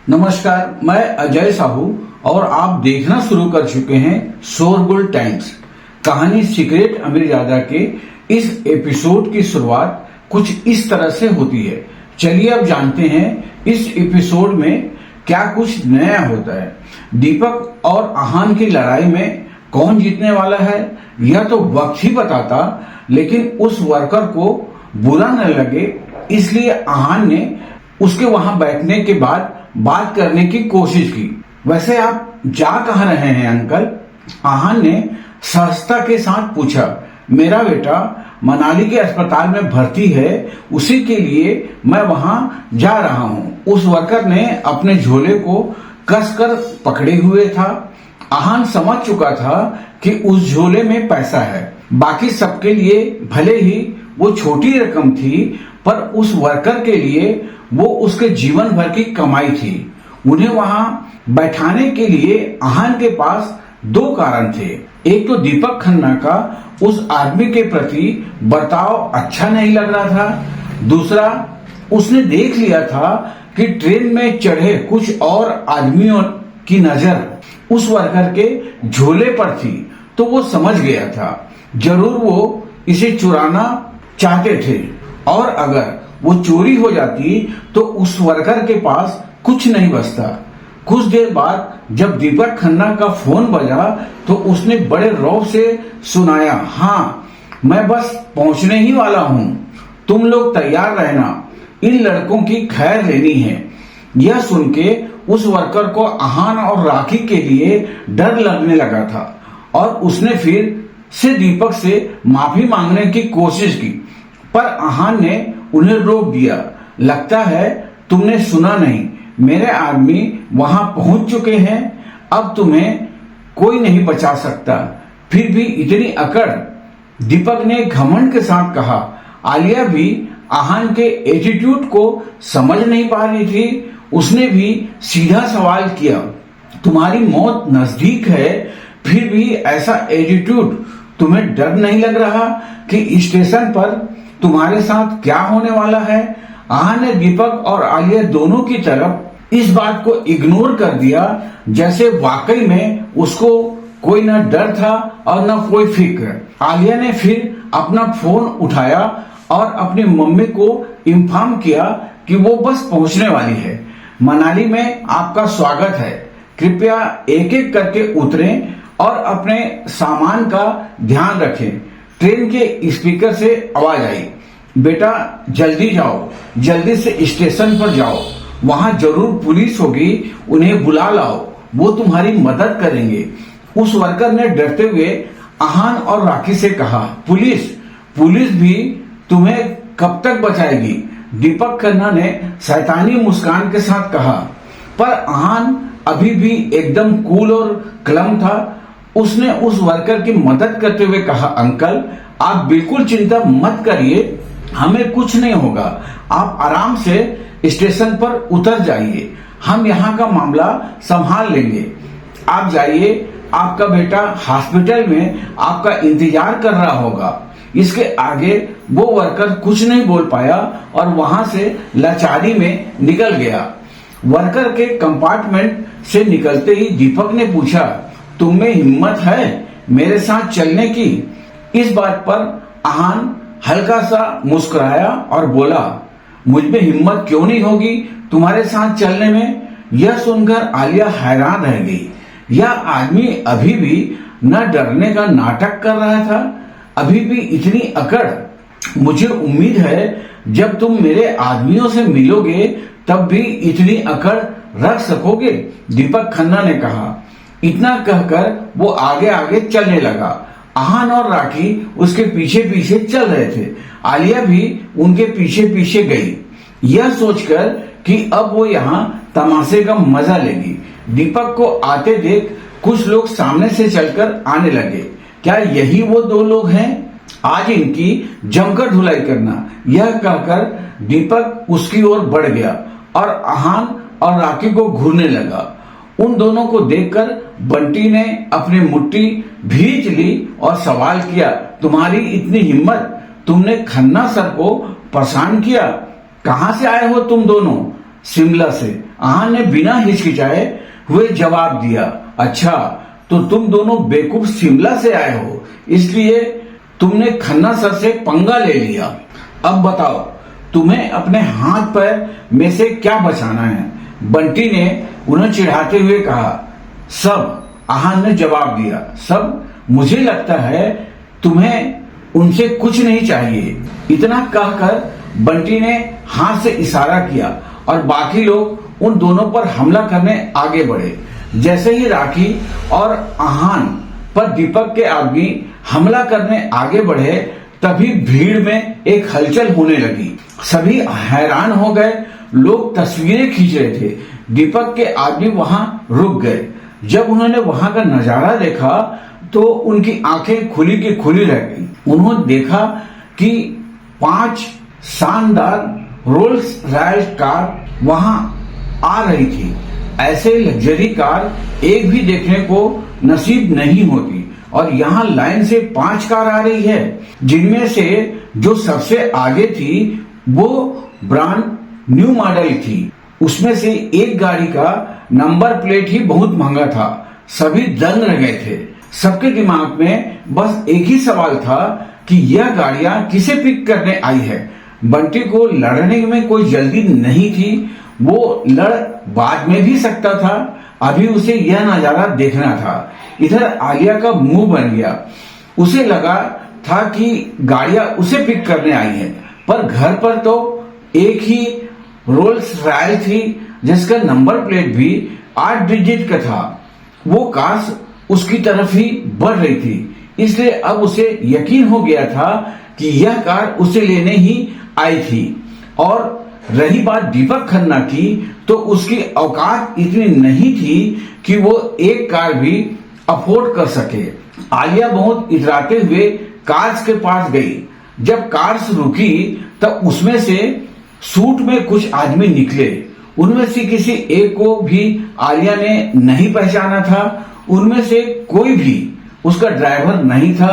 नमस्कार, मैं अजय साहू और आप देखना शुरू कर चुके हैं शोरगुल टाइम्स। कहानी सीक्रेट अमीरजादा के इस एपिसोड की शुरुआत कुछ इस तरह से होती है। चलिए अब जानते हैं इस एपिसोड में क्या कुछ नया होता है। दीपक और आहान की लड़ाई में कौन जीतने वाला है यह तो वक्त ही बताता, लेकिन उस वर्कर को बुरा न लगे इसलिए आहान ने उसके वहां बैठने के बाद बात करने की कोशिश की। वैसे आप जा कहाँ रहे हैं अंकल? आहान ने सहजता के साथ पूछा। मेरा बेटा मनाली के अस्पताल में भर्ती है, उसी के लिए मैं वहां जा रहा हूं। उस वर्कर ने अपने झोले को कसकर पकड़े हुए था। आहान समझ चुका था कि उस झोले में पैसा है। बाकी सबके लिए भले ही वो छोटी रकम थी, पर उस वर्कर के लिए वो उसके जीवन भर की कमाई थी। उन्हें वहां बैठाने के लिए आहान के पास दो कारण थे। एक तो दीपक खन्ना का उस आदमी के प्रति बर्ताव अच्छा नहीं लग रहा था। दूसरा, उसने देख लिया था कि ट्रेन में चढ़े कुछ और आदमियों की नजर उस वर्कर के झोले पर थी, तो वो समझ गया था जरूर वो इसे चुराना चाहते थे, और अगर वो चोरी हो जाती तो उस वर्कर के पास कुछ नहीं बचता। कुछ देर बाद जब दीपक खन्ना का फोन बजा तो उसने बड़े रौब से सुनाया, हाँ मैं बस पहुंचने ही वाला हूं, तुम लोग तैयार रहना, इन लड़कों की खैर लेनी है। यह सुन के उस वर्कर को आहान और राखी के लिए डर लगने लगा था और उसने फिर से दीपक से माफी मांगने की कोशिश की, पर आहान ने उन्हें रोक दिया। लगता है तुमने सुना नहीं, मेरे आदमी वहां पहुंच चुके हैं, अब तुम्हें कोई नहीं बचा सकता। फिर भी इतनी अकड़, दीपक ने घमंड के साथ कहा। आलिया भी आहान के एटीट्यूड को समझ नहीं पा रही थी। उसने भी सीधा सवाल किया, तुम्हारी मौत नजदीक है, फिर भी ऐसा एटीट्यूड, तुम्हें डर नहीं लग रहा कि स्टेशन पर तुम्हारे साथ क्या होने वाला है? आहान ने दीपक और आलिया दोनों की तरफ इस बात को इग्नोर कर दिया, जैसे वाकई में उसको कोई न डर था और न कोई फिक्र। आलिया ने फिर अपना फोन उठाया और अपनी मम्मी को इन्फॉर्म किया कि वो बस पहुंचने वाली है। मनाली में आपका स्वागत है, कृपया एक एक करके उतरें और अपने सामान का ध्यान रखें। ट्रेन के स्पीकर से आवाज आई, बेटा जल्दी जाओ, जल्दी से स्टेशन पर जाओ, वहां जरूर पुलिस होगी, उन्हें बुला लाओ, वो तुम्हारी मदद करेंगे। उस वर्कर ने डरते हुए आहान और राखी से कहा, पुलिस भी तुम्हें कब तक बचाएगी? दीपक खन्ना ने शैतानी मुस्कान के साथ कहा, पर आहान अभी भी एकदम कूल और कलम था। उसने उस वर्कर की मदद करते हुए कहा, अंकल आप बिल्कुल चिंता मत करिए, हमें कुछ नहीं होगा, आप आराम से स्टेशन पर उतर जाइए, हम यहाँ का मामला संभाल लेंगे। आप जाइए, आपका बेटा हॉस्पिटल में आपका इंतजार कर रहा होगा। इसके आगे वो वर्कर कुछ नहीं बोल पाया और वहां से लाचारी में निकल गया। वर्कर के कंपार्टमेंट से निकलते ही दीपक ने पूछा, तुम में हिम्मत है मेरे साथ चलने की? इस बात पर आहान हल्का सा मुस्कुराया और बोला, मुझ में हिम्मत क्यों नहीं होगी तुम्हारे साथ चलने में? यह सुनकर आलिया हैरान रह गई। यह आदमी अभी भी न डरने का नाटक कर रहा था, अभी भी इतनी अकड़। मुझे उम्मीद है जब तुम मेरे आदमियों से मिलोगे तब भी इतनी अकड़ रख सकोगे, दीपक खन्ना ने कहा। इतना कहकर वो आगे आगे चलने लगा। आहान और राखी उसके पीछे पीछे चल रहे थे। आलिया भी उनके पीछे पीछे गई, यह सोचकर कि अब वो यहाँ तमाशे का मजा लेगी। दीपक को आते देख कुछ लोग सामने से चलकर आने लगे। क्या यही वो दो लोग हैं? आज इनकी जमकर धुलाई करना। यह कहकर दीपक उसकी ओर बढ़ गया और आहान और राखी को घूरने लगा। उन दोनों को देखकर बंटी ने अपनी मुट्ठी भींच ली और सवाल किया, तुम्हारी इतनी हिम्मत, तुमने खन्ना सर को परेशान किया? कहां से आए हो तुम दोनों? शिमला से। आहान ने बिना हिचकिचाए हुए जवाब दिया, अच्छा तो तुम दोनों बेवकूफ शिमला से आए हो, इसलिए तुमने खन्ना सर से पंगा ले लिया। अब बताओ तुम्हें अपने हाथ पैर में से क्या बचाना है? बंटी ने उन्हें चिढ़ाते हुए कहा। सब, आहान ने जवाब दिया, सब। मुझे लगता है तुम्हें उनसे कुछ नहीं चाहिए। इतना कहकर बंटी ने हाथ से इशारा किया और बाकी लोग उन दोनों पर हमला करने आगे बढ़े। जैसे ही राखी और आहान पर दीपक के आदमी हमला करने आगे बढ़े, तभी भीड़ में एक हलचल होने लगी। सभी हैरान हो गए। लोग तस्वीरें खींच रहे थे। दीपक के आदमी वहां रुक गए। जब उन्होंने वहां का नजारा देखा तो उनकी आंखें खुली की खुली रह गई। उन्होंने देखा कि 5 शानदार रोल्स रॉयस कार वहां आ रही थी। ऐसे लग्जरी कार एक भी देखने को नसीब नहीं होती और यहाँ लाइन से 5 कार आ रही है, जिनमें से जो सबसे आगे थी वो ब्रांड न्यू मॉडल थी। उसमें से एक गाड़ी का नंबर प्लेट ही बहुत महंगा था। सभी दंग रह गए थे। सबके दिमाग में बस एक ही सवाल था कि यह गाड़ियां किसे पिक करने आई है। बंटी को लड़ने में कोई जल्दी नहीं थी। वो लड़ बाद में भी सकता था। अभी उसे यह नजारा देखना था। इधर आलिया का मुंह बन गया। उसे लगा था कि गाड़ियां उसे पिक करने आई है, पर घर पर तो एक ही रोल्स रॉयस थी जिसका नंबर प्लेट भी 8 डिजिट का था। वो कार उसकी तरफ ही बढ़ रही थी, इसलिए अब उसे यकीन हो गया था कि यह कार उसे लेने ही आई थी। और रही बात दीपक खन्ना की, तो उसकी औकात इतनी नहीं थी कि वो एक कार भी अफोर्ड कर सके। आलिया बहुत इतराते हुए कार्स के पास गई। जब कार्स रुकी तब उसमें से सूट में कुछ आदमी निकले। उनमें से किसी एक को भी आलिया ने नहीं पहचाना था। उनमें से कोई भी उसका ड्राइवर नहीं था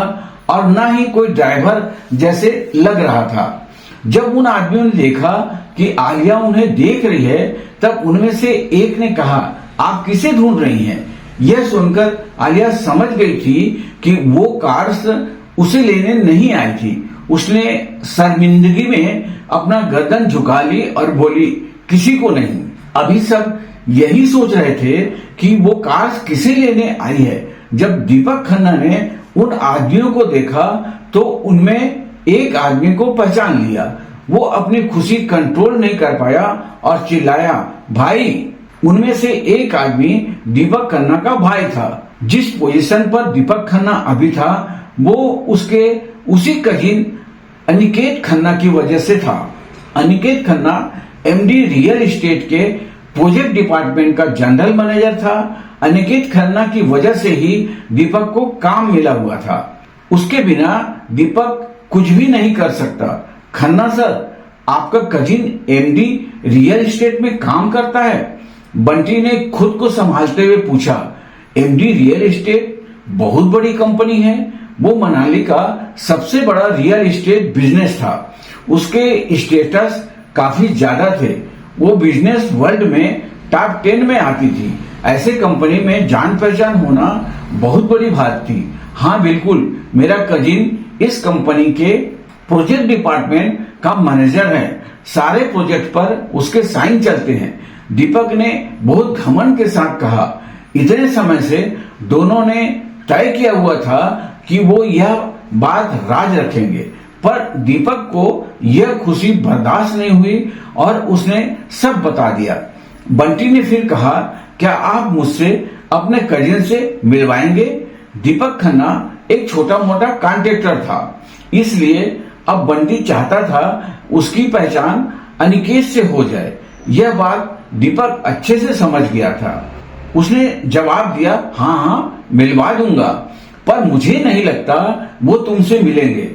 और न ही कोई ड्राइवर जैसे लग रहा था। जब उन आदमियों ने देखा कि आलिया उन्हें देख रही है, तब उनमें से एक ने कहा, आप किसे ढूंढ रही हैं? यह सुनकर आलिया समझ गई थी कि वो कार्स उसे लेने नहीं आई थी। उसने शर्मिंदगी में अपना गर्दन झुका ली और बोली, किसी को नहीं। अभी सब यही सोच रहे थे कि वो कार किसे लेने आई है। जब दीपक खन्ना ने उन आदमियों को देखा तो उनमें एक आदमी को पहचान लिया। वो अपनी खुशी कंट्रोल नहीं कर पाया और चिल्लाया, भाई। उनमें से एक आदमी दीपक खन्ना का भाई था। जिस पोजीशन पर दीपक खन्ना अभी था वो उसके उसी कजिन अनिकेत खन्ना की वजह से था। Aniket Khanna MD real estate के प्रोजेक्ट डिपार्टमेंट का जनरल मैनेजर था। अनिकेत खन्ना की वजह से ही दीपक को काम मिला हुआ था। उसके बिना दीपक कुछ भी नहीं कर सकता। खन्ना सर, आपका कजिन एमडी रियल एस्टेट में काम करता है? बंटी ने खुद को संभालते हुए पूछा। एमडी रियल एस्टेट बहुत बड़ी कंपनी है। वो मनाली का सबसे बड़ा रियल एस्टेट बिजनेस था। उसके स्टेटस काफी ज्यादा थे। वो बिजनेस वर्ल्ड में टॉप 10 में आती थी। ऐसे कंपनी में जान पहचान होना बहुत बड़ी बात थी। हाँ बिल्कुल, मेरा कजिन इस कंपनी के प्रोजेक्ट डिपार्टमेंट का मैनेजर है। सारे प्रोजेक्ट पर उसके साइन चलते हैं। दीपक ने बहुत घमंड के साथ कहा। इतने समय से दोनों ने तय किया हुआ था कि वो यह बात राज रखेंगे, पर दीपक को यह खुशी बर्दाश्त नहीं हुई और उसने सब बता दिया। बंटी ने फिर कहा, क्या आप मुझसे अपने कजिन से मिलवाएंगे? दीपक खन्ना एक छोटा मोटा कॉन्ट्रैक्टर था, इसलिए अब बंटी चाहता था उसकी पहचान अनिकेत से हो जाए। यह बात दीपक अच्छे से समझ गया था। उसने जवाब दिया, हाँ हाँ मिलवा दूंगा, पर मुझे नहीं लगता वो तुमसे मिलेंगे।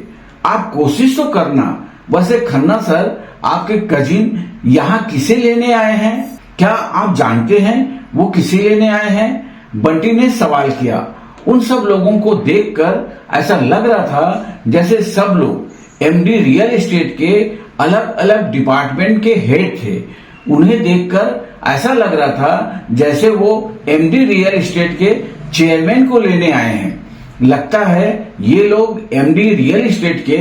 आप कोशिश तो करना। वैसे खन्ना सर, आपके कजिन यहाँ किसे लेने आए हैं? क्या आप जानते हैं वो किसे लेने आए हैं? बंटी ने सवाल किया। उन सब लोगों को देखकर ऐसा लग रहा था जैसे सब लोग एमडी रियल एस्टेट के अलग अलग डिपार्टमेंट के हेड थे। उन्हें देखकर ऐसा लग रहा था जैसे वो एमडी रियल एस्टेट के चेयरमैन को लेने आए हैं। लगता है ये लोग एमडी रियल एस्टेट के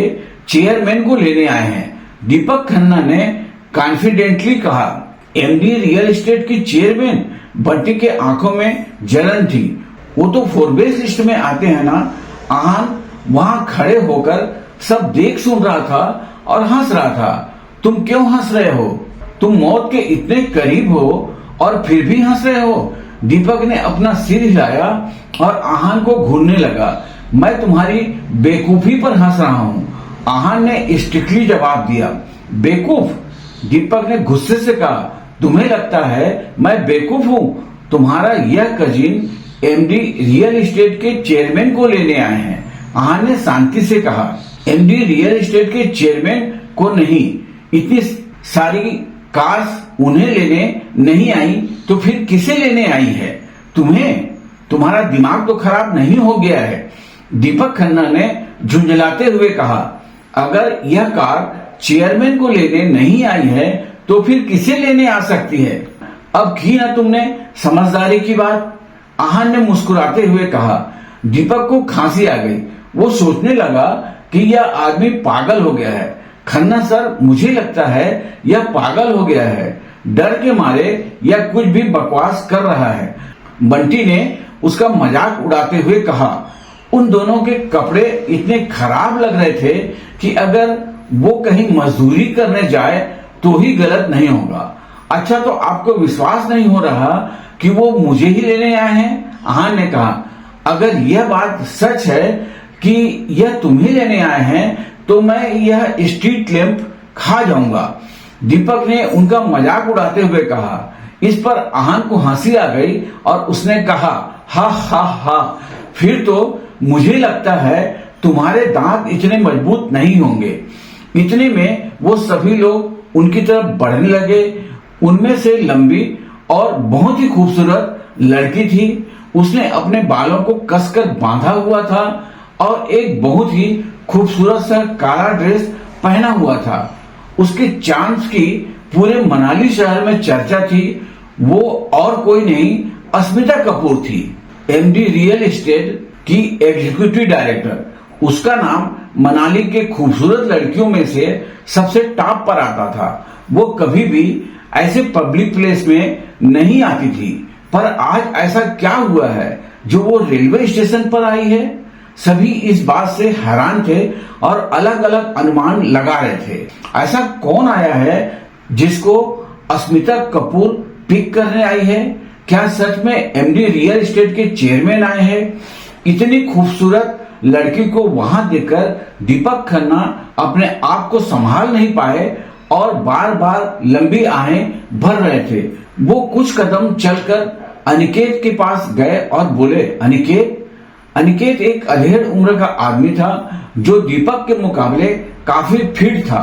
चेयरमैन को लेने आए हैं, दीपक खन्ना ने कॉन्फिडेंटली कहा। एमडी रियल एस्टेट की चेयरमैन? बंटी के आंखों में जलन थी। वो तो फोर्ब्स लिस्ट में आते हैं ना। आहान वहां खड़े होकर सब देख सुन रहा था और हंस रहा था। तुम क्यों हंस रहे हो? तुम मौत के इतने करीब हो और फिर भी हंस रहे हो? दीपक ने अपना सिर हिलाया और आहान को घूरने लगा। मैं तुम्हारी बेवकूफी पर हंस रहा हूँ, आहान ने स्ट्रिक्टली जवाब दिया। बेवकूफ? दीपक ने गुस्से से कहा। तुम्हें लगता है मैं बेवकूफ हूँ? तुम्हारा यह कजिन एमडी रियल एस्टेट के चेयरमैन को लेने आए हैं, आहान ने शांति से कहा। एमडी रियल एस्टेट के चेयरमैन को नहीं, इतनी सारी कार्स उन्हें लेने नहीं आई तो फिर किसे लेने आई है? तुम्हें? तुम्हारा दिमाग तो खराब नहीं हो गया है? दीपक खन्ना ने झुंझलाते हुए कहा। अगर यह कार चेयरमैन को लेने नहीं आई है तो फिर किसे लेने आ सकती है? अब की ना तुमने समझदारी की बात, आहान ने मुस्कुराते हुए कहा। दीपक को खांसी आ गई। वो सोचने लगा कि यह आदमी पागल हो गया है। खन्ना सर, मुझे लगता है यह पागल हो गया है, डर के मारे यह कुछ भी बकवास कर रहा है। बंटी ने उसका मजाक उड़ाते हुए कहा। उन दोनों के कपड़े इतने खराब लग रहे थे कि अगर वो कहीं मजदूरी करने जाए तो ही गलत नहीं होगा। अच्छा, तो आपको विश्वास नहीं हो रहा कि वो मुझे ही लेने आए हैं? आहान ने कहा। अगर यह बात सच है कि यह तुम्हें लेने आए हैं तो मैं यह स्ट्रीट लैंप खा जाऊंगा, दीपक ने उनका मजाक उड़ाते हुए कहा। इस पर आहान को हंसी आ गई और उसने कहा, हा हा हा, फिर तो मुझे लगता है तुम्हारे दांत इतने मजबूत नहीं होंगे। इतने में वो सभी लोग उनकी तरफ बढ़ने लगे। उनमें से लंबी और बहुत ही खूबसूरत लड़की थी। उसने अपने बालों को कसकर बांधा हुआ था और एक बहुत ही खूबसूरत सा काला ड्रेस पहना हुआ था। उसके चांस की पूरे मनाली शहर में चर्चा थी। वो और कोई नहीं, अस्मिता कपूर थी, एमडी रियल एस्टेट की एग्जीक्यूटिव डायरेक्टर। उसका नाम मनाली के खूबसूरत लड़कियों में से सबसे टॉप पर आता था। वो कभी भी ऐसे पब्लिक प्लेस में नहीं आती थी, पर आज ऐसा क्या हुआ है जो वो रेलवे स्टेशन पर आई है? सभी इस बात से हैरान थे और अलग अलग अनुमान लगा रहे थे। ऐसा कौन आया है जिसको अस्मिता कपूर पिक करने आई है? क्या सच में एमडी रियल एस्टेट के चेयरमैन आए हैं? इतनी खूबसूरत लड़की को वहां देखकर दीपक खन्ना अपने आप को संभाल नहीं पाए और बार बार लंबी आहें भर रहे थे। वो कुछ कदम चलकर अनिकेत के पास गए और बोले, अनिकेत। अनिकेत एक अधेड़ उम्र का आदमी था जो दीपक के मुकाबले काफी फिट था।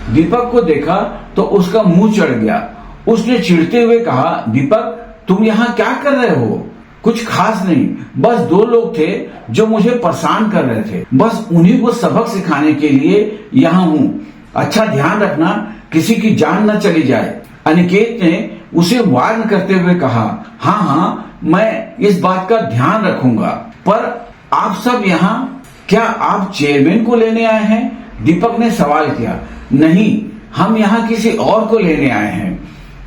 दीपक को देखा तो उसका मुंह चढ़ गया। उसने चिढ़ते हुए कहा, दीपक, तुम यहाँ क्या कर रहे हो? कुछ खास नहीं, बस दो लोग थे जो मुझे परेशान कर रहे थे, बस उन्हीं को सबक सिखाने के लिए यहाँ हूँ। अच्छा ध्यान रखना किसी की जान न चली जाए। अनिकेत ने उसे वार्न करते हुए कहा। हाँ हाँ, मैं इस बात का ध्यान रखूंगा। पर आप सब यहाँ, क्या आप चेयरमैन को लेने आए हैं? दीपक ने सवाल किया। नहीं, हम यहाँ किसी और को लेने आए हैं।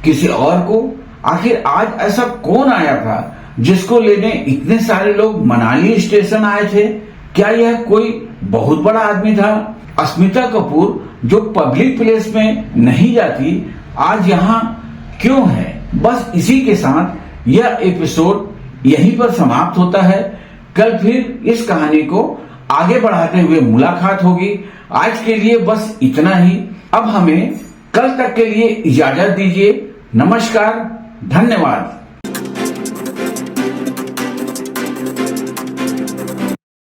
किसी और को? आखिर आज ऐसा कौन आया था जिसको लेने इतने सारे लोग मनाली स्टेशन आए थे? क्या यह कोई बहुत बड़ा आदमी था? अस्मिता कपूर जो पब्लिक प्लेस में नहीं जाती, आज यहाँ क्यों है? बस इसी के साथ यह एपिसोड यहीं पर समाप्त होता है। कल फिर इस कहानी को आगे बढ़ाते हुए मुलाकात होगी। आज के लिए बस इतना ही। अब हमें कल तक के लिए इजाजत दीजिए। नमस्कार, धन्यवाद।